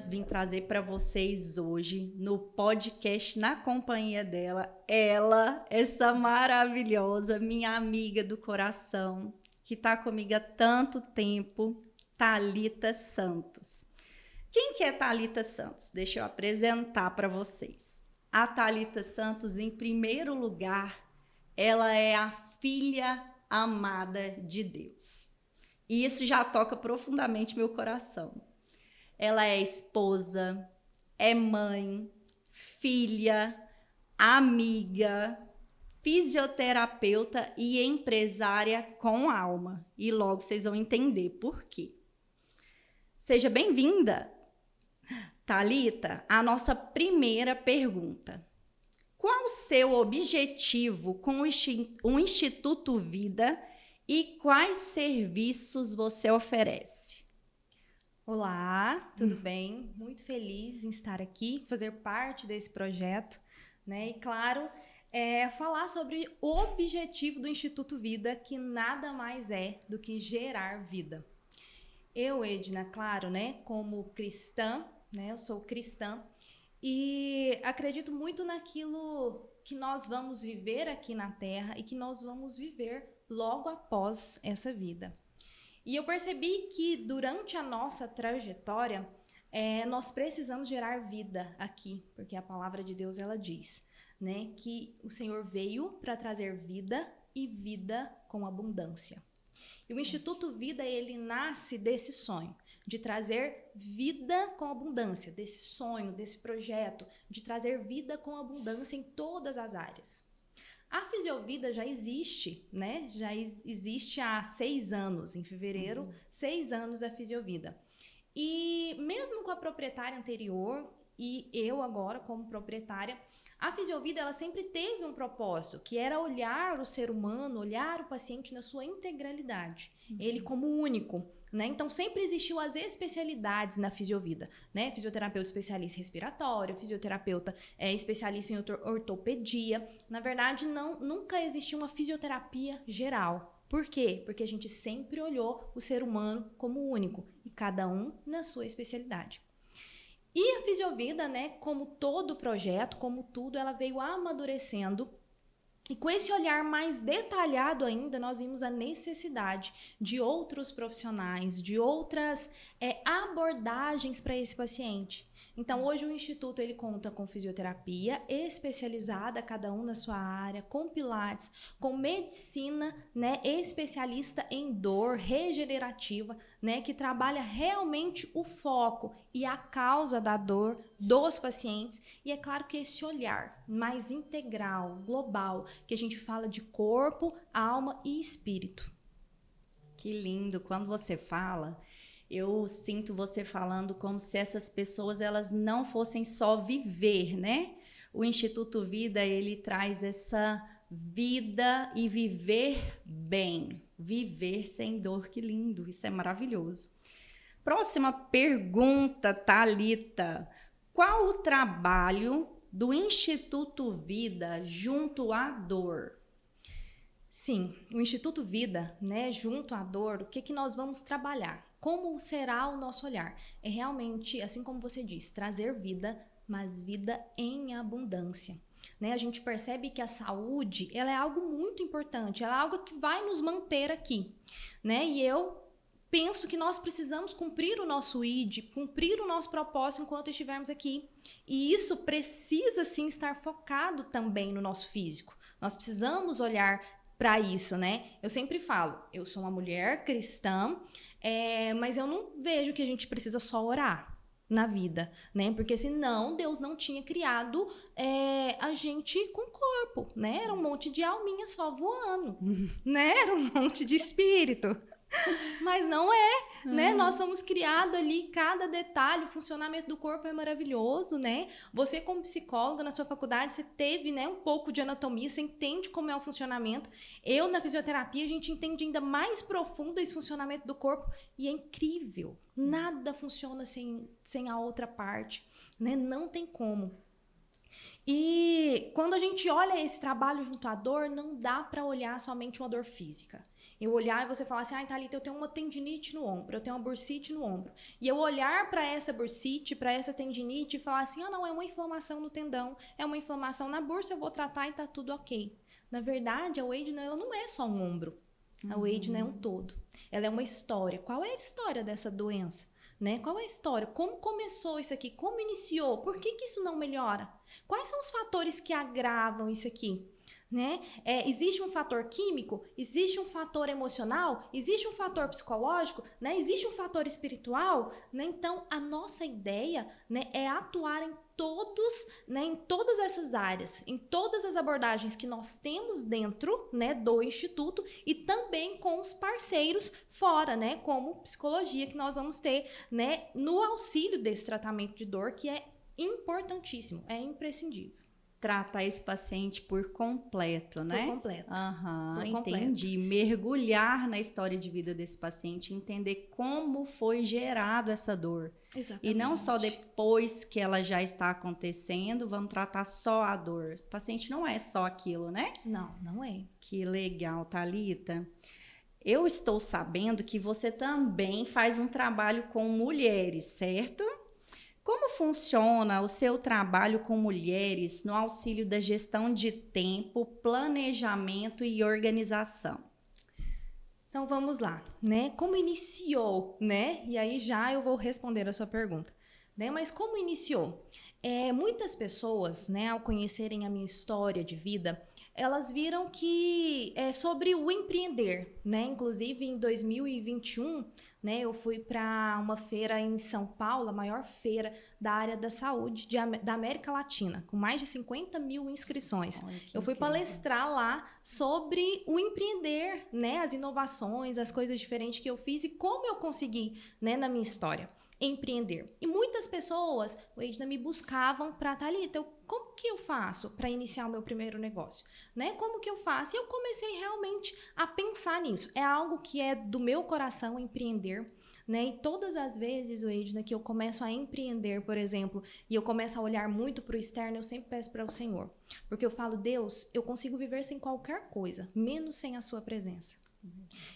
vim trazer para vocês hoje no podcast Na Companhia dela. Ela, essa maravilhosa, minha amiga do coração, que está comigo há tanto tempo, Thalita Santos. Quem que é Thalita Santos? Deixa eu apresentar para vocês. A Thalita Santos, em primeiro lugar, ela é a filha amada de Deus. E isso já toca profundamente meu coração. Ela é esposa, é mãe, filha, amiga, fisioterapeuta e empresária com alma. E logo vocês vão entender por quê. Seja bem-vinda, Thalita. A nossa primeira pergunta. Qual o seu objetivo com o Instituto Vida e quais serviços você oferece? Olá, tudo bem? Muito feliz em estar aqui, fazer parte desse projeto, né? E claro, falar sobre o objetivo do Instituto Vida, que nada mais é do que gerar vida. Eu, Edna, claro, né, como cristã, né, eu sou cristã e acredito muito naquilo que nós vamos viver aqui na Terra e que nós vamos viver logo após essa vida. E eu percebi que durante a nossa trajetória, nós precisamos gerar vida aqui, porque a palavra de Deus ela diz, né, que o Senhor veio para trazer vida e vida com abundância. E o Instituto Vida, ele nasce desse sonho, de trazer vida com abundância, desse sonho, desse projeto, de trazer vida com abundância em todas as áreas. A Fisiovida já existe, né? Já existe há 6 anos, em fevereiro, 6 anos a Fisiovida. E mesmo com a proprietária anterior e eu agora como proprietária, a Fisiovida ela sempre teve um propósito, que era olhar o ser humano, olhar o paciente na sua integralidade, ele como único. Né? Então, sempre existiu as especialidades na Fisiovida, né? Fisioterapeuta especialista em respiratório, fisioterapeuta especialista em ortopedia. Na verdade, nunca existiu uma fisioterapia geral. Por quê? Porque a gente sempre olhou o ser humano como único e cada um na sua especialidade. E a Fisiovida, né, como todo projeto, como tudo, ela veio amadurecendo. E com esse olhar mais detalhado ainda, nós vimos a necessidade de outros profissionais, de outras abordagens para esse paciente. Então, hoje o Instituto ele conta com fisioterapia especializada, cada um na sua área, com pilates, com medicina, né, especialista em dor regenerativa, né, que trabalha realmente o foco e a causa da dor dos pacientes. E é claro que esse olhar mais integral, global, que a gente fala de corpo, alma e espírito. Que lindo! Quando você fala, eu sinto você falando como se essas pessoas elas não fossem só viver, né? O Instituto Vida, ele traz essa vida e viver bem, viver sem dor. Que lindo! Isso é maravilhoso. Próxima pergunta, Thalita. Qual o trabalho do Instituto Vida junto à dor? Sim, o Instituto Vida, né, junto à dor, o que nós vamos trabalhar? Como será o nosso olhar? É realmente, assim como você disse, trazer vida, mas vida em abundância. Né? A gente percebe que a saúde ela é algo muito importante, ela é algo que vai nos manter aqui. Né? E eu penso que nós precisamos cumprir o nosso ID, cumprir o nosso propósito enquanto estivermos aqui. E isso precisa sim estar focado também no nosso físico. Nós precisamos olhar para isso, né? Eu sempre falo, eu sou uma mulher cristã, mas eu não vejo que a gente precisa só orar na vida, né? Porque senão Deus não tinha criado a gente com corpo, né? Era um monte de alminha só voando, né? Era um monte de espírito. Mas não né? Nós somos criados ali, cada detalhe, o funcionamento do corpo é maravilhoso, né? Você como psicóloga na sua faculdade, você teve, né, um pouco de anatomia, você entende como é o funcionamento. Eu na fisioterapia, a gente entende ainda mais profundo esse funcionamento do corpo e é incrível. Nada funciona sem a outra parte, né? Não tem como. E quando a gente olha esse trabalho junto à dor, não dá para olhar somente uma dor física. Eu olhar e você falar assim, ai, Thalita, eu tenho uma tendinite no ombro, eu tenho uma bursite no ombro. E eu olhar para essa bursite, para essa tendinite e falar assim, não, é uma inflamação no tendão, é uma inflamação na bursa, eu vou tratar e tá tudo ok. Na verdade, a Weidna, ela não é só um ombro. A Weidna é um todo. Ela é uma história. Qual é a história dessa doença? Né? Qual é a história? Como começou isso aqui? Como iniciou? Por que isso não melhora? Quais são os fatores que agravam isso aqui? Né? Existe um fator químico, existe um fator emocional, existe um fator psicológico, né? Existe um fator espiritual, né? Então a nossa ideia, né, é atuar em todas essas áreas, em todas as abordagens que nós temos dentro, né, do Instituto e também com os parceiros fora, né, como psicologia que nós vamos ter, né, no auxílio desse tratamento de dor, que é importantíssimo, é imprescindível. Tratar esse paciente por completo, né? Por completo. Entendi. Mergulhar na história de vida desse paciente, entender como foi gerado essa dor. Exatamente. E não só depois que ela já está acontecendo, vamos tratar só a dor. O paciente não é só aquilo, né? Não, não é. Que legal, Thalita. Eu estou sabendo que você também faz um trabalho com mulheres, certo? Como funciona o seu trabalho com mulheres no auxílio da gestão de tempo, planejamento e organização? Então vamos lá, né? Como iniciou, né? E aí já eu vou responder a sua pergunta, né? Mas como iniciou? Muitas pessoas, né, ao conhecerem a minha história de vida, elas viram que é sobre o empreender, né? Inclusive em 2021, né, eu fui para uma feira em São Paulo, a maior feira da área da saúde da América Latina, com mais de 50 mil inscrições. Eu fui palestrar lá sobre o empreender, né, as inovações, as coisas diferentes que eu fiz e como eu consegui, né, na minha história, empreender. E muitas pessoas, Weidna, me buscavam para, Thalita, como que eu faço para iniciar o meu primeiro negócio? Né? Como que eu faço? E eu comecei realmente a pensar nisso. É algo que é do meu coração empreender. Né? E todas as vezes, Weidna, que eu começo a empreender, por exemplo, e eu começo a olhar muito para o externo, eu sempre peço para o Senhor. Porque eu falo, Deus, eu consigo viver sem qualquer coisa, menos sem a sua presença.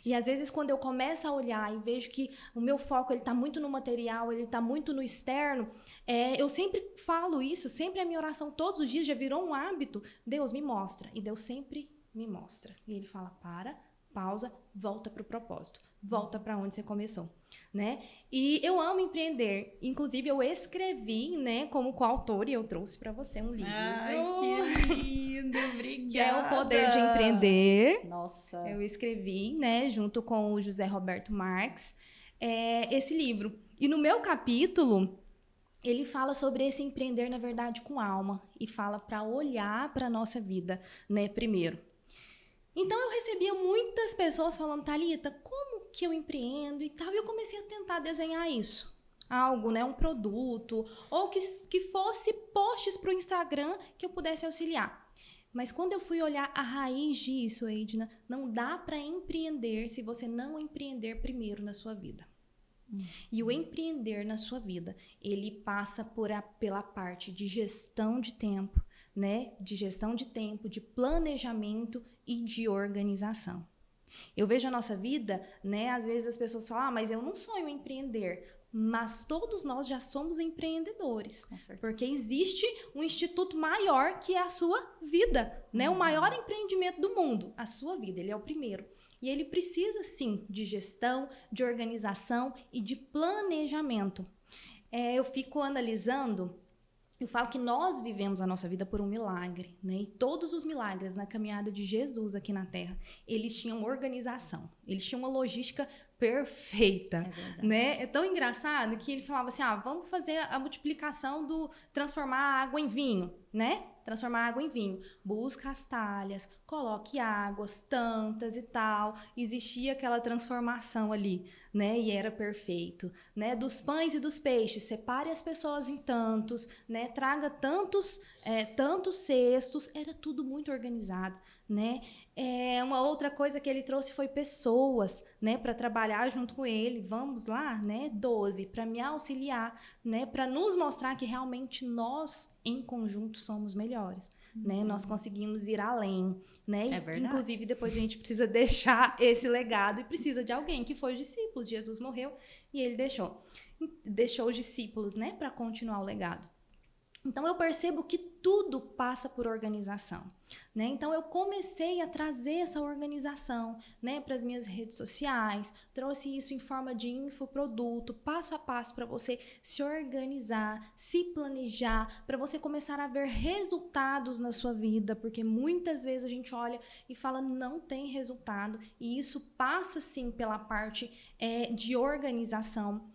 E às vezes quando eu começo a olhar e vejo que o meu foco está muito no material, ele está muito no externo, eu sempre falo isso, sempre a minha oração todos os dias já virou um hábito. Deus me mostra, e Deus sempre me mostra. E ele fala, pausa, volta para o propósito, volta para onde você começou, né? E eu amo empreender, inclusive eu escrevi, né, como coautor, e eu trouxe para você um livro. Ai, que lindo, obrigada. Que é O Poder de Empreender. Nossa. Eu escrevi, né, junto com o José Roberto Marques, esse livro. E no meu capítulo, ele fala sobre esse empreender, na verdade, com alma, e fala para olhar para a nossa vida, né, primeiro. Então eu recebia muitas pessoas falando, Thalita, como que eu empreendo e tal, e eu comecei a tentar desenhar isso. Algo, né, um produto, ou que fosse posts para o Instagram que eu pudesse auxiliar. Mas quando eu fui olhar a raiz disso, Weidna, não dá para empreender se você não empreender primeiro na sua vida. E o empreender na sua vida, ele passa pela parte de gestão de tempo, né? De gestão de tempo, de planejamento e de organização. Eu vejo a nossa vida, né? Às vezes as pessoas falam, mas eu não sonho em empreender. Mas todos nós já somos empreendedores, porque existe um instituto maior que é a sua vida, né? O maior empreendimento do mundo, a sua vida, ele é o primeiro. E ele precisa, sim, de gestão, de organização e de planejamento. Eu fico analisando, eu falo que nós vivemos a nossa vida por um milagre, né? E todos os milagres na caminhada de Jesus aqui na Terra, eles tinham organização, eles tinham uma logística perfeita, né? É tão engraçado que ele falava assim, vamos fazer a multiplicação do transformar a água em vinho, né? Transformar a água em vinho. Busca as talhas, coloque águas, tantas e tal. Existia aquela transformação ali, né? E era perfeito, né? Dos pães e dos peixes, separe as pessoas em tantos, né? Traga tantos cestos, era tudo muito organizado, né? Uma outra coisa que ele trouxe foi pessoas, né, para trabalhar junto com ele. Vamos lá, né, 12, para me auxiliar, né, para nos mostrar que realmente nós, em conjunto, somos melhores. né? Nós conseguimos ir além, né? É verdade. Inclusive, depois a gente precisa deixar esse legado e precisa de alguém que foi os discípulos. Jesus morreu e ele deixou os discípulos, né? Para continuar o legado. Então, eu percebo que tudo passa por organização, né? Então, eu comecei a trazer essa organização, né, para as minhas redes sociais, trouxe isso em forma de infoproduto, passo a passo para você se organizar, se planejar, para você começar a ver resultados na sua vida, porque muitas vezes a gente olha e fala não tem resultado, e isso passa sim pela parte de organização.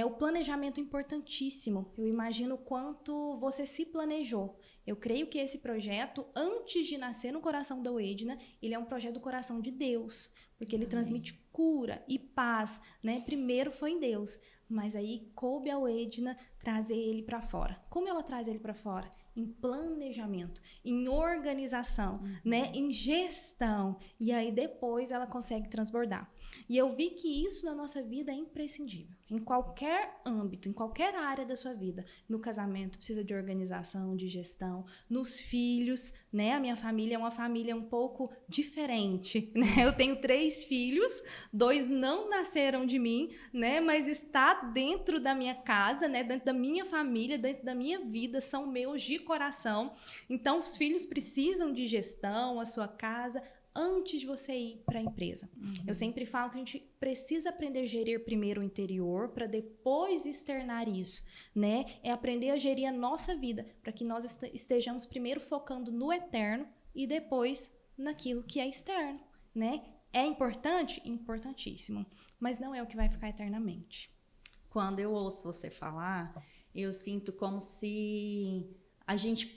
O planejamento é importantíssimo. Eu imagino o quanto você se planejou. Eu creio que esse projeto, antes de nascer no coração da Edna, ele é um projeto do coração de Deus, porque ele transmite cura e paz, né? Primeiro foi em Deus, mas aí coube a Edna trazer ele para fora. Como ela traz ele para fora? Em planejamento, em organização, né? Em gestão. E aí depois ela consegue transbordar. E eu vi que isso na nossa vida é imprescindível. Em qualquer âmbito, em qualquer área da sua vida. No casamento precisa de organização, de gestão. Nos filhos, né? A minha família é uma família um pouco diferente, né? Eu tenho 3 filhos, 2 não nasceram de mim, né? Mas está dentro da minha casa, né? Dentro da minha família, dentro da minha vida, são meus de coração. Então, os filhos precisam de gestão, a sua casa, antes de você ir para a empresa. Eu sempre falo que a gente precisa aprender a gerir primeiro o interior para depois externar isso, né? É aprender a gerir a nossa vida para que nós estejamos primeiro focando no eterno e depois naquilo que é externo, né? É importante? Importantíssimo, mas não é o que vai ficar eternamente. Quando eu ouço você falar, eu sinto como se a gente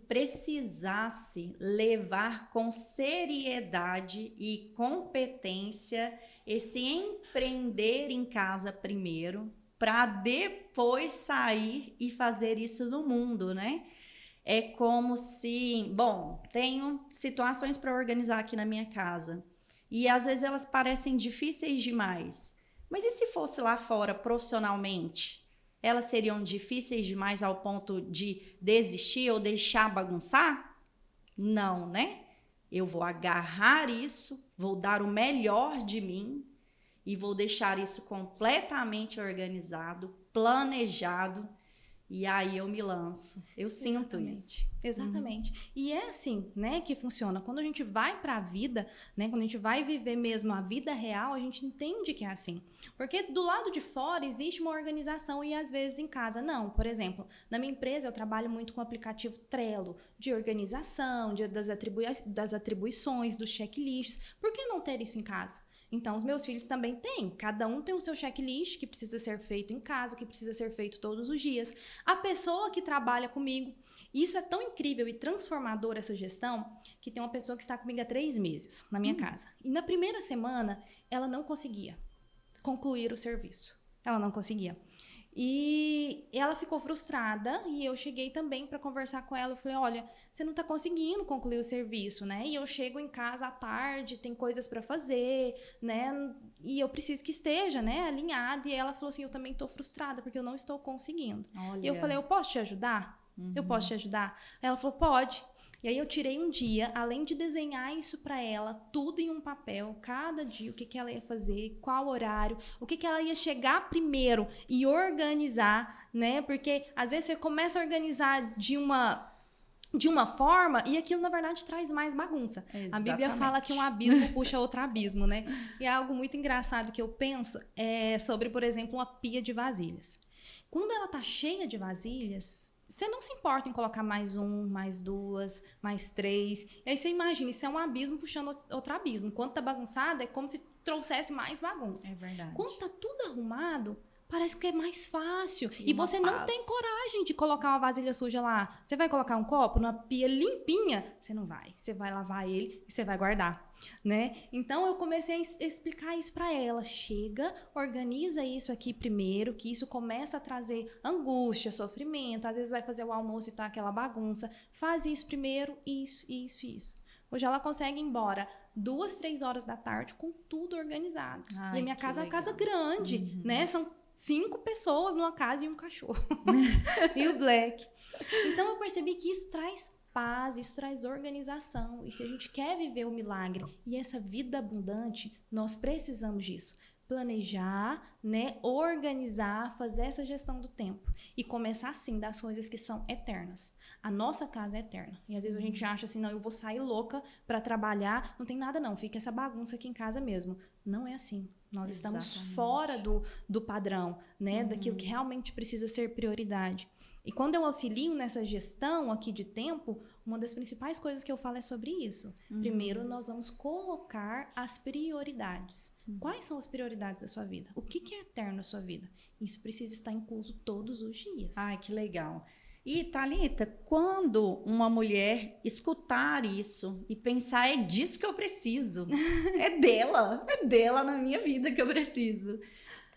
precisasse levar com seriedade e competência esse empreender em casa primeiro, para depois sair e fazer isso no mundo, né? É como se, bom, tenho situações para organizar aqui na minha casa e às vezes elas parecem difíceis demais, mas e se fosse lá fora profissionalmente? Elas seriam difíceis demais ao ponto de desistir ou deixar bagunçar? Não, né? Eu vou agarrar isso, vou dar o melhor de mim e vou deixar isso completamente organizado, planejado, e aí eu me lanço. Eu sinto isso. Exatamente. E é assim, né, que funciona. Quando a gente vai para a vida, né, quando a gente vai viver mesmo a vida real, a gente entende que é assim. Porque do lado de fora existe uma organização e às vezes em casa não. Por exemplo, na minha empresa eu trabalho muito com o aplicativo Trello, de organização, das atribuições, dos checklists. Por que não ter isso em casa? Então, os meus filhos também têm. Cada um tem o seu checklist que precisa ser feito em casa, que precisa ser feito todos os dias. A pessoa que trabalha comigo, isso é tão incrível e transformador, essa gestão, que tem uma pessoa que está comigo há 3 meses na minha casa. E na primeira semana, ela não conseguia concluir o serviço. Ela não conseguia. E ela ficou frustrada e eu cheguei também para conversar com ela. Eu falei, olha, você não está conseguindo concluir o serviço, né? E eu chego em casa à tarde, tem coisas para fazer, né? E eu preciso que esteja, né, alinhada. E ela falou assim, eu também estou frustrada porque eu não estou conseguindo. Olha. E eu falei, eu posso te ajudar? Eu posso te ajudar? Ela falou, pode. E aí eu tirei um dia, além de desenhar isso para ela, tudo em um papel, cada dia, o que ela ia fazer, qual horário, o que ela ia chegar primeiro e organizar, né? Porque às vezes você começa a organizar de uma forma e aquilo, na verdade, traz mais bagunça. Exatamente. A Bíblia fala que um abismo puxa outro abismo, né? E é algo muito engraçado que eu penso sobre, por exemplo, uma pia de vasilhas. Quando ela tá cheia de vasilhas, você não se importa em colocar mais 1, mais 2, mais 3. E aí você imagina, isso é um abismo puxando outro abismo. Quando tá bagunçado, é como se trouxesse mais bagunça. É verdade. Quando tá tudo arrumado, parece que é mais fácil. E uma você paz. não tem coragem de colocar uma vasilha suja lá. Você vai colocar um copo numa pia limpinha? Você não vai. Você vai lavar ele e você vai guardar, né? Então eu comecei a explicar isso para ela. Chega, organiza isso aqui primeiro, que isso começa a trazer angústia, sofrimento. Às vezes vai fazer o almoço e tá aquela bagunça. Faz isso primeiro, isso. Hoje ela consegue ir embora 2, 3 horas da tarde com tudo organizado. Ai, e a minha que casa é uma legal. casa grande, né? São 5 pessoas numa casa e um cachorro. E o Black. Então eu percebi que isso traz paz, isso traz organização. E se a gente quer viver o milagre e essa vida abundante, nós precisamos disso. Planejar, né, organizar, fazer essa gestão do tempo e começar assim das coisas que são eternas. A nossa casa é eterna e às vezes a gente acha assim, não, eu vou sair louca para trabalhar, não tem nada não, fica essa bagunça aqui em casa mesmo. Não é assim. Nós estamos fora do padrão, né, daquilo que realmente precisa ser prioridade. E quando eu auxilio nessa gestão aqui de tempo, uma das principais coisas que eu falo é sobre isso. Primeiro, nós vamos colocar as prioridades. Quais são as prioridades da sua vida? O que é eterno na sua vida? Isso precisa estar incluso todos os dias. Ai, que legal. E, Thalita, quando uma mulher escutar isso e pensar, é disso que eu preciso, é dela na minha vida que eu preciso.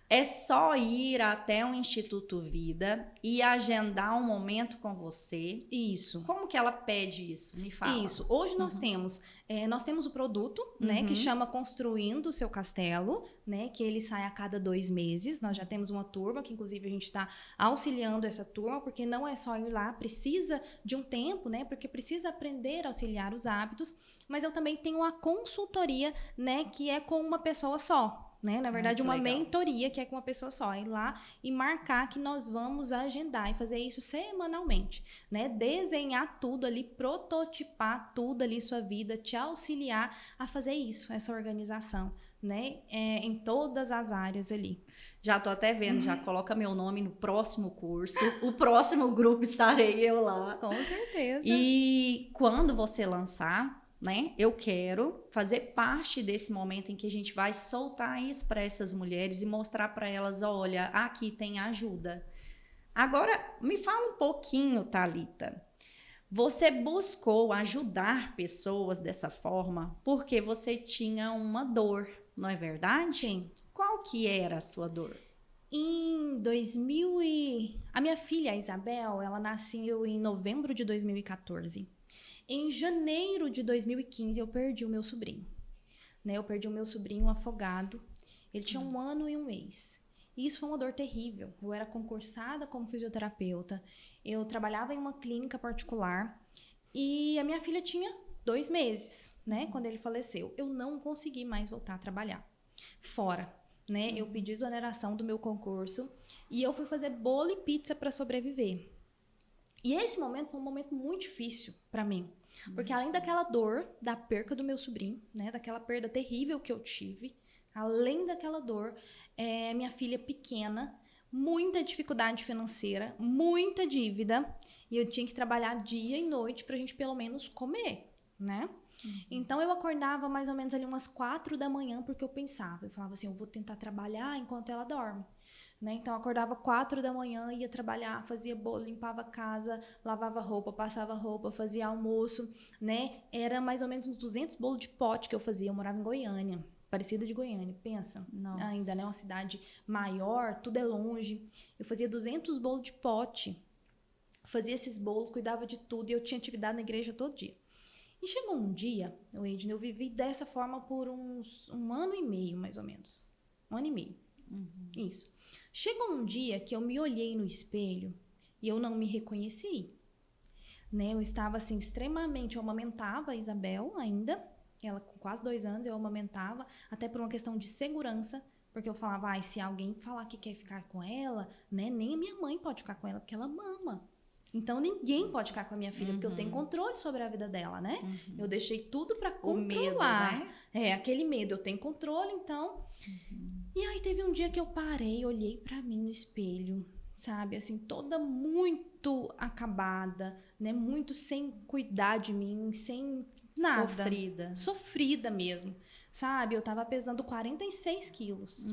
É só ir até o Instituto Vida e agendar um momento com você. Isso. Como que ela pede isso? Me fala. Isso. Hoje nós temos o produto, né, que chama Construindo o Seu Castelo, né, que ele sai a cada 2 meses. Nós já temos uma turma, que inclusive a gente está auxiliando essa turma, porque não é só ir lá, precisa de um tempo, né, porque precisa aprender a auxiliar os hábitos. Mas eu também tenho uma consultoria, né, que é com uma pessoa só. Né? Na verdade, uma mentoria que é com uma pessoa só. Ir lá e marcar que nós vamos agendar e fazer isso semanalmente. Né? Desenhar tudo ali, prototipar tudo ali, sua vida, te auxiliar a fazer isso, essa organização. Né? Em todas as áreas ali. Já tô até vendo, já coloca meu nome no próximo curso. O próximo grupo estarei eu lá. Com certeza. E quando você lançar, né? Eu quero fazer parte desse momento em que a gente vai soltar isso para essas mulheres e mostrar para elas, olha, aqui tem ajuda. Agora, me fala um pouquinho, Thalita. Você buscou ajudar pessoas dessa forma porque você tinha uma dor, não é verdade? Sim. Qual que era a sua dor? Em 2000 A minha filha, a Isabel, ela nasceu em novembro de 2014. Em janeiro de 2015, eu perdi o meu sobrinho. Né? Eu perdi o meu sobrinho afogado. Ele tinha 1 ano e 1 mês. E isso foi uma dor terrível. Eu era concursada como fisioterapeuta. Eu trabalhava em uma clínica particular. E a minha filha tinha 2 meses, né? Quando ele faleceu. Eu não consegui mais voltar a trabalhar. Fora, né? Eu pedi exoneração do meu concurso. E eu fui fazer bolo e pizza para sobreviver. E esse momento foi um momento muito difícil para mim. Porque além daquela dor da perca do meu sobrinho, né, daquela perda terrível que eu tive, além daquela dor, minha filha pequena, muita dificuldade financeira, muita dívida, e eu tinha que trabalhar dia e noite pra gente pelo menos comer, né? Então eu acordava mais ou menos ali umas 4 da manhã, porque eu falava assim, eu vou tentar trabalhar enquanto ela dorme. Né? Então, eu acordava 4 da manhã, ia trabalhar, fazia bolo, limpava a casa, lavava roupa, passava roupa, fazia almoço, né? Era mais ou menos uns 200 bolos de pote que eu fazia. Eu morava em Goiânia, Aparecida de Goiânia, pensa. Nossa. Ainda, né? Uma cidade maior, tudo é longe. Eu fazia 200 bolos de pote, fazia esses bolos, cuidava de tudo, e eu tinha atividade na igreja todo dia. E chegou um dia, eu vivi dessa forma por uns 1 ano e meio, mais ou menos. 1 ano e meio. Isso. Chegou um dia que eu me olhei no espelho e eu não me reconheci. Né? Eu estava assim, extremamente... Eu amamentava a Isabel ainda. Ela com quase 2 anos, eu amamentava. Até por uma questão de segurança. Porque eu falava, se alguém falar que quer ficar com ela, né? Nem a minha mãe pode ficar com ela, porque ela mama. Então, ninguém pode ficar com a minha filha, porque eu tenho controle sobre a vida dela, né? Eu deixei tudo pra controlar. O medo, né? Aquele medo. Eu tenho controle, então... E aí, teve um dia que eu parei, olhei pra mim no espelho, sabe? Assim, toda muito acabada, né? Muito sem cuidar de mim, sem nada. Sofrida mesmo, sabe? Eu tava pesando 46 quilos.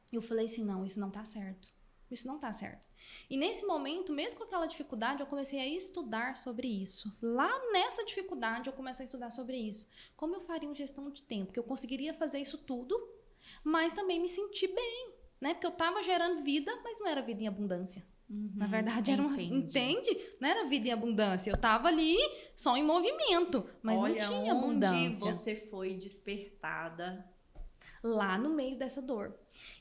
Eu falei assim, não, isso não tá certo. Isso não tá certo. E nesse momento, mesmo com aquela dificuldade, eu comecei a estudar sobre isso. Lá nessa dificuldade, eu comecei a estudar sobre isso. Como eu faria uma gestão de tempo? Que eu conseguiria fazer isso tudo, mas também me sentir bem, né? Porque eu tava gerando vida, mas não era vida em abundância. Na verdade, era uma... Entende? Não era vida em abundância. Eu tava ali só em movimento, mas não tinha abundância. Onde você foi despertada lá no meio dessa dor.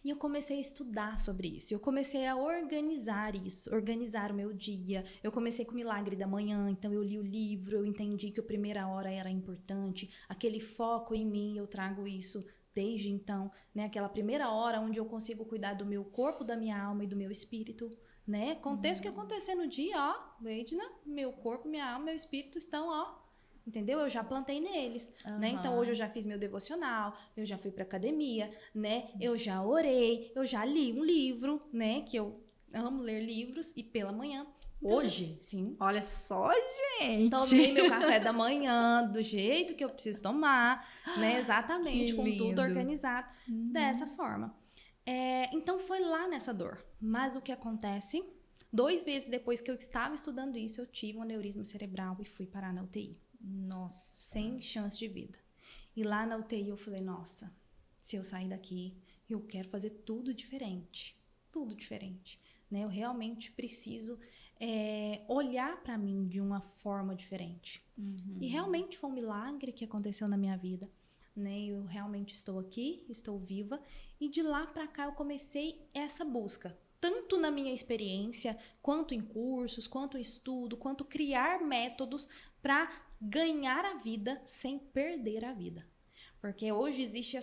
E eu comecei a estudar sobre isso, eu comecei a organizar isso, organizar o meu dia. Eu comecei com o Milagre da Manhã, então eu li o livro, eu entendi que a primeira hora era importante, aquele foco em mim, eu trago isso desde então, né? Aquela primeira hora onde eu consigo cuidar do meu corpo, da minha alma e do meu espírito, né? Aconteça o que acontecer no dia, ó, Edna, meu corpo, minha alma, meu espírito estão, ó, entendeu? Eu já plantei neles, né? Então hoje eu já fiz meu devocional, eu já fui pra academia, né? Eu já orei, eu já li um livro, né? Que eu amo ler livros e pela manhã. Então, Hoje? Sim. Olha só, gente. Tomei meu café da manhã do jeito que eu preciso tomar, né? Exatamente, Que com tudo lindo. organizado dessa forma. Então foi lá nessa dor. Mas o que acontece? 2 meses depois que eu estava estudando isso, eu tive um aneurisma cerebral e fui parar na UTI. Nossa. Sem chance de vida. E lá na UTI eu falei, nossa, se eu sair daqui, eu quero fazer tudo diferente. Tudo diferente. Né? Eu realmente preciso olhar para mim de uma forma diferente. E realmente foi um milagre que aconteceu na minha vida. Né? Eu realmente estou aqui, estou viva. E de lá para cá eu comecei essa busca. Tanto na minha experiência, quanto em cursos, quanto em estudo, quanto criar métodos para ganhar a vida sem perder a vida. Porque hoje existe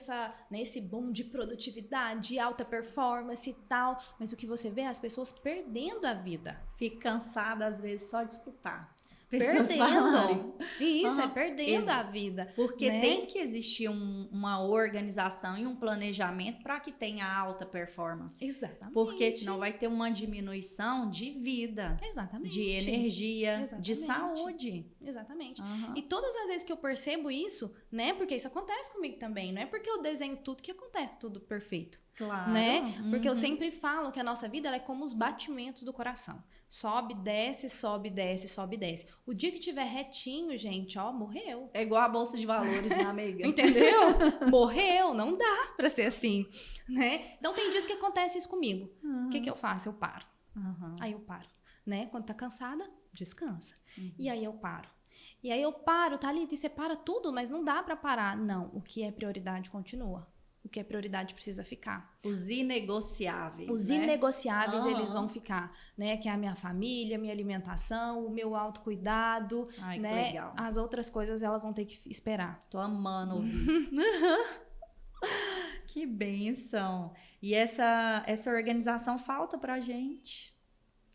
esse boom de produtividade, alta performance e tal, mas o que você vê é as pessoas perdendo a vida. Fico cansada, às vezes, só de escutar as pessoas falarem. Isso, perdendo a vida. Porque né? tem que existir uma organização e um planejamento para que tenha alta performance. Exatamente. Porque senão vai ter uma diminuição de vida, Exatamente. de energia, Exatamente. de saúde. Exatamente. E todas as vezes que eu percebo isso, né? Porque isso acontece comigo também. Não é porque eu desenho tudo que acontece tudo perfeito. Claro. Né? Porque eu sempre falo que a nossa vida ela é como os batimentos do coração. Sobe, desce, sobe, desce, sobe, desce. O dia que tiver retinho, gente, ó, morreu. É igual a bolsa de valores, né, amiga? Entendeu? Morreu, não dá pra ser assim, né? Então tem dias que acontece isso comigo. O que eu faço? Eu paro. Aí eu paro, né? Quando tá cansada, descansa. E aí eu paro. E aí eu paro, tá ali, e você para tudo, mas não dá pra parar. Não, o que é prioridade continua. O que é prioridade precisa ficar. Os inegociáveis. Os inegociáveis, eles vão ficar, né? Que é a minha família, minha alimentação, o meu autocuidado. Ai, né? que legal. As outras coisas, elas vão ter que esperar. Tô amando ouvir. Que bênção. E essa organização falta pra gente,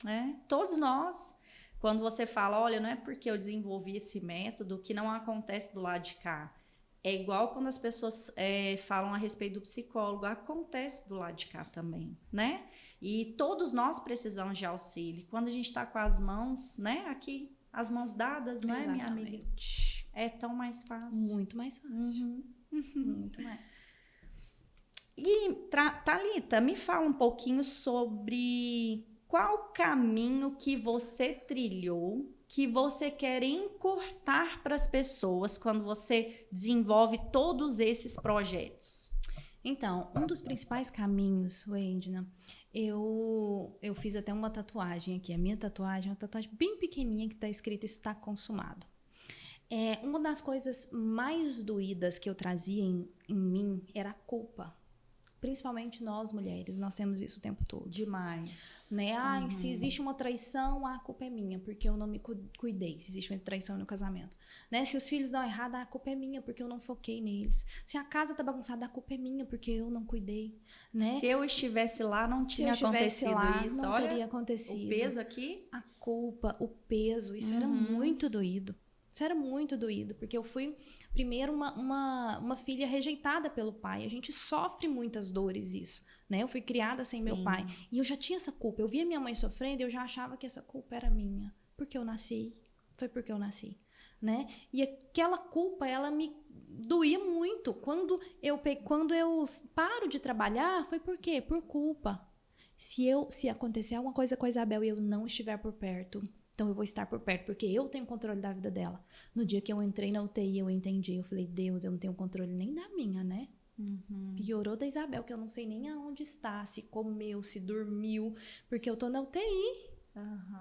né? Todos nós. Quando você fala, olha, não é porque eu desenvolvi esse método que não acontece do lado de cá. É igual quando as pessoas falam a respeito do psicólogo, acontece do lado de cá também, né? E todos nós precisamos de auxílio. Quando a gente está com as mãos, né? Aqui, as mãos dadas, não é, minha amiga? É tão mais fácil. Muito mais fácil. Muito mais. E, Thalita, me fala um pouquinho sobre qual caminho que você trilhou, que você quer encurtar para as pessoas quando você desenvolve todos esses projetos? Então, um dos principais caminhos, Edna, eu fiz até uma tatuagem aqui. A minha tatuagem é uma tatuagem bem pequenininha que está escrito "Está consumado". Uma das coisas mais doídas que eu trazia em mim era a culpa. Principalmente nós, mulheres, nós temos isso o tempo todo. Demais. Né? Se existe uma traição, a culpa é minha, porque eu não me cuidei. Se existe uma traição no casamento. Né? Se os filhos dão errado, a culpa é minha, porque eu não foquei neles. Se a casa tá bagunçada, a culpa é minha, porque eu não cuidei. Né? Se eu estivesse lá, não tinha acontecido isso. Não Olha, teria acontecido. o peso aqui? A culpa, o peso, isso era muito doído. Isso era muito doído, porque eu fui, primeiro, uma filha rejeitada pelo pai. A gente sofre muitas dores isso, né? Eu fui criada sem meu pai. E eu já tinha essa culpa. Eu via minha mãe sofrendo e eu já achava que essa culpa era minha. Porque eu nasci. Foi porque eu nasci, né? E aquela culpa, ela me doía muito. Quando eu paro de trabalhar, foi por quê? Por culpa. Se acontecer alguma coisa com a Isabel e eu não estiver por perto... Então, eu vou estar por perto, porque eu tenho controle da vida dela. No dia que eu entrei na UTI, eu entendi. Eu falei, Deus, eu não tenho controle nem da minha, né? Piorou da Isabel, que eu não sei nem aonde está, se comeu, se dormiu, porque eu tô na UTI,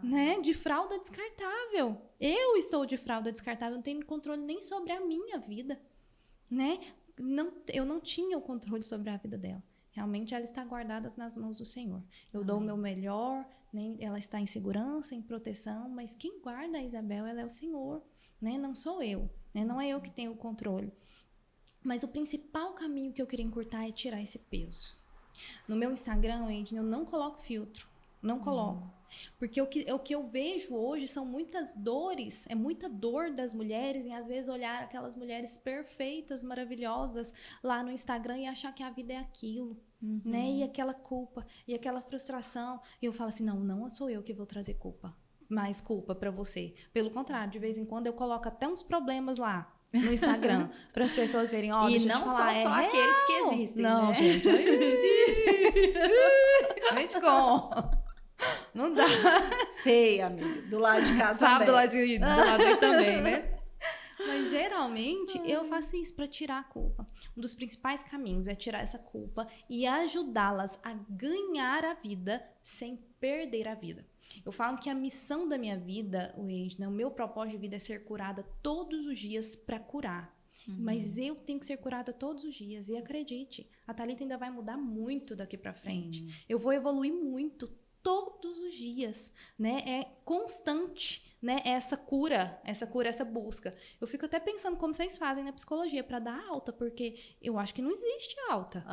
né? De fralda descartável. Eu estou de fralda descartável, não tenho controle nem sobre a minha vida, né? eu não tinha o controle sobre a vida dela. Realmente ela está guardada nas mãos do Senhor. Eu dou o meu melhor, né? Ela está em segurança, em proteção, mas quem guarda a Isabel, ela é o Senhor, né? Não sou eu, né? Não é eu que tenho o controle. Mas o principal caminho que eu queria encurtar é tirar esse peso. No meu Instagram, Edna, eu não coloco filtro, não coloco. Porque o que eu vejo hoje são muitas dores, é muita dor das mulheres em às vezes olhar aquelas mulheres perfeitas, maravilhosas lá no Instagram e achar que a vida é aquilo, né? E aquela culpa, e aquela frustração. E eu falo assim, não sou eu que vou trazer mais culpa pra você. Pelo contrário, de vez em quando eu coloco até uns problemas lá no Instagram, para as pessoas verem, ó, E deixa eu não te falar, são só é aqueles real. que existem, Não, né? gente. Gente, como? Não dá. Sei, amiga. Do lado de casa Sabe, também. do lado aí também, né? Mas geralmente eu faço isso para tirar a culpa. Um dos principais caminhos é tirar essa culpa e ajudá-las a ganhar a vida sem perder a vida. Eu falo que a missão da minha vida, o meu propósito de vida é ser curada todos os dias para curar. Mas eu tenho que ser curada todos os dias. E acredite, a Thalita ainda vai mudar muito daqui para frente. Eu vou evoluir muito todos os dias, né? É constante, né? Essa cura, essa busca. Eu fico até pensando como vocês fazem na psicologia para dar alta, porque eu acho que não existe alta.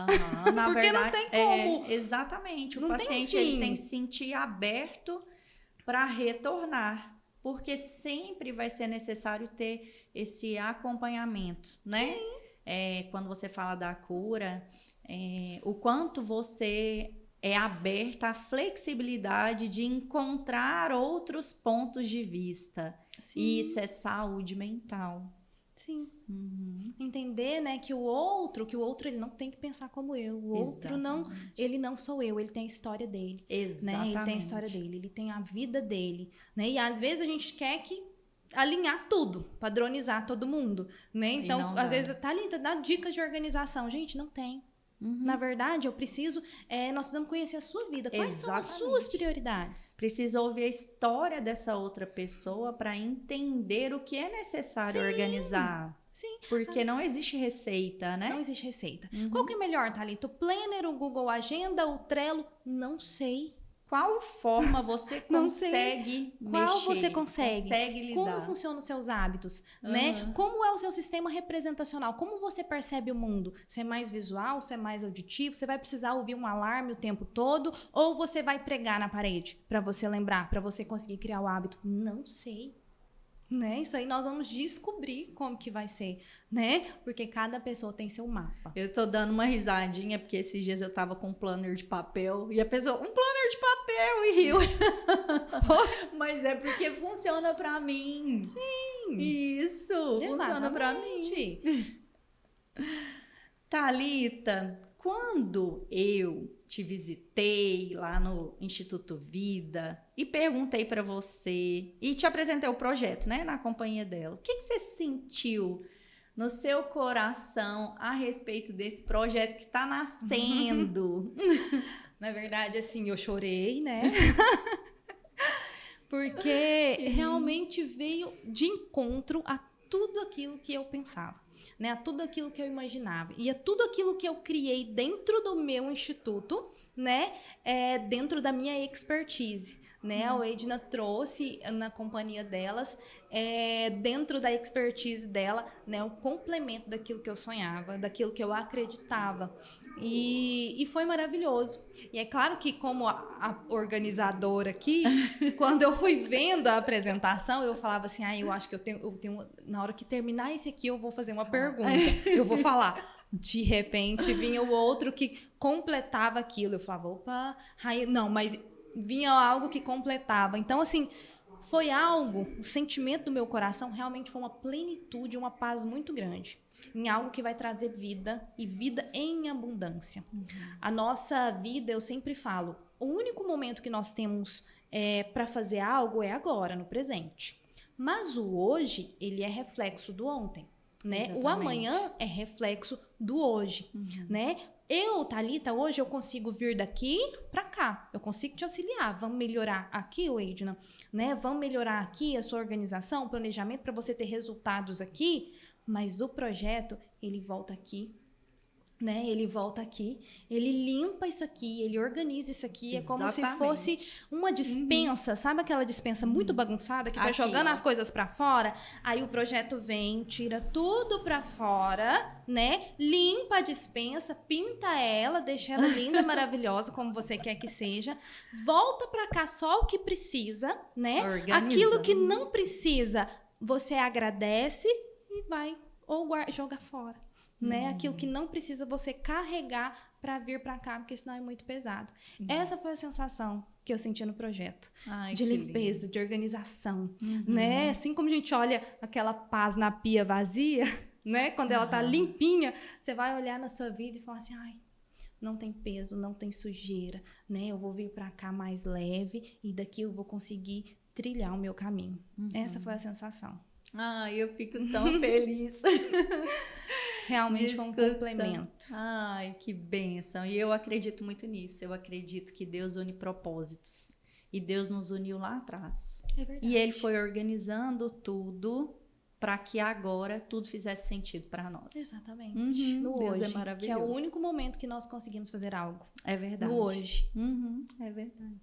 Na porque verdade, não tem como. Exatamente. O Não paciente tem ele fim. tem que se sentir aberto para retornar, porque sempre vai ser necessário ter esse acompanhamento, né? Quando você fala da cura, o quanto você é aberta à flexibilidade de encontrar outros pontos de vista. Sim. E isso é saúde mental. Sim. Entender, né, que o outro ele não tem que pensar como eu. O outro ele não sou eu, ele tem a história dele. Exatamente. Né? Ele tem a história dele, ele tem a vida dele, né? E às vezes a gente quer que alinhar tudo, padronizar todo mundo, né? Então, às vezes, Thalita, dá dicas de organização. Gente, não tem. Na verdade, nós precisamos conhecer a sua vida. Quais são as suas prioridades? Precisa ouvir a história dessa outra pessoa para entender o que é necessário organizar. Sim. Porque não existe receita, né? Não existe receita. Qual que é melhor, Thalita? O Planner, o Google Agenda, o Trello? Não sei. Qual forma você consegue mexer? Qual você consegue lidar? Como funcionam os seus hábitos, né? Como é o seu sistema representacional? Como você percebe o mundo? Você é mais visual? Você é mais auditivo? Você vai precisar ouvir um alarme o tempo todo? Ou você vai pregar na parede para você lembrar, para você conseguir criar o hábito? Não sei. Né? Isso aí nós vamos descobrir como que vai ser, né? Porque cada pessoa tem seu mapa. Eu tô dando uma risadinha, porque esses dias eu tava com um planner de papel e a pessoa, um planner de papel, e riu. Mas é porque funciona pra mim. Sim. Isso, funciona pra mim. Thalita, quando eu te visitei lá no Instituto Vida e perguntei para você e te apresentei o projeto, né, na companhia dela, o que você sentiu no seu coração a respeito desse projeto que está nascendo? Na verdade, assim, eu chorei, né? Porque realmente veio de encontro a tudo aquilo que eu pensava. Né, a tudo aquilo que eu imaginava e a tudo aquilo que eu criei dentro do meu instituto, né, dentro da minha expertise, né, a Edna trouxe na companhia delas, dentro da expertise dela, né, o complemento daquilo que eu sonhava, daquilo que eu acreditava, e foi maravilhoso. E é claro que como a organizadora aqui, quando eu fui vendo a apresentação, eu falava assim, eu acho que eu tenho na hora que terminar esse aqui, eu vou fazer uma pergunta, eu vou falar. De repente, vinha o outro que completava aquilo. Eu falava, opa, não, mas vinha algo que completava. Então, assim, foi algo, o sentimento do meu coração realmente foi uma plenitude, uma paz muito grande. Em algo que vai trazer vida e vida em abundância. A nossa vida, eu sempre falo, o único momento que nós temos para fazer algo é agora, no presente. Mas o hoje, ele é reflexo do ontem. Né? O amanhã é reflexo do hoje, né? Eu, Thalita, hoje eu consigo vir daqui para cá. Eu consigo te auxiliar. Vamos melhorar aqui, Edna, né? Vamos melhorar aqui a sua organização, planejamento para você ter resultados aqui. Mas o projeto, ele volta aqui, né? Ele volta aqui, ele limpa isso aqui, ele organiza isso aqui. É como se fosse uma dispensa, sabe aquela dispensa muito bagunçada que tá aqui, jogando as coisas pra fora? Aí o projeto vem, tira tudo pra fora, né? Limpa a dispensa, pinta ela, deixa ela linda, maravilhosa, como você quer que seja. Volta pra cá só o que precisa, né? Organiza. Aquilo que não precisa, você agradece e vai ou joga fora. Né? Aquilo que não precisa você carregar para vir para cá, porque senão é muito pesado. Essa foi a sensação que eu senti no projeto. Ai, de limpeza, de organização, né? Assim como a gente olha aquela paz na pia vazia, né? Quando ela tá limpinha, você vai olhar na sua vida e falar assim, ai, não tem peso, não tem sujeira, né? Eu vou vir para cá mais leve e daqui eu vou conseguir trilhar o meu caminho. Essa foi a sensação. Ai, eu fico tão feliz. Realmente foi um complemento. Ai, que bênção. E eu acredito muito nisso. Eu acredito que Deus une propósitos. E Deus nos uniu lá atrás. É verdade. E Ele foi organizando tudo para que agora tudo fizesse sentido para nós. Exatamente. No Deus hoje, é maravilhoso. Que é o único momento que nós conseguimos fazer algo. É verdade. No hoje. É verdade.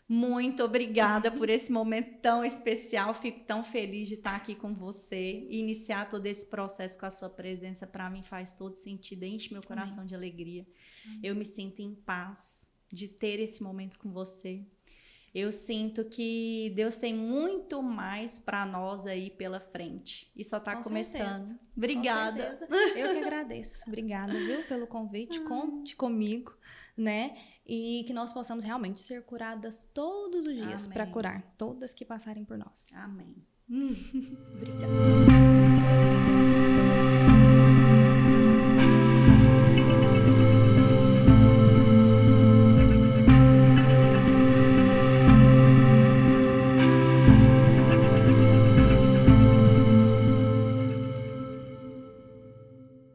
Muito obrigada por esse momento tão especial. Fico tão feliz de estar aqui com você e iniciar todo esse processo com a sua presença. Para mim faz todo sentido, enche meu coração de alegria. Eu me sinto em paz de ter esse momento com você. Eu sinto que Deus tem muito mais para nós aí pela frente. E só está começando. Certeza. Obrigada. Com certeza. Eu que agradeço. Obrigada, viu, pelo convite. Conte comigo, né? E que nós possamos realmente ser curadas todos os dias para curar todas que passarem por nós. Amém. Obrigada.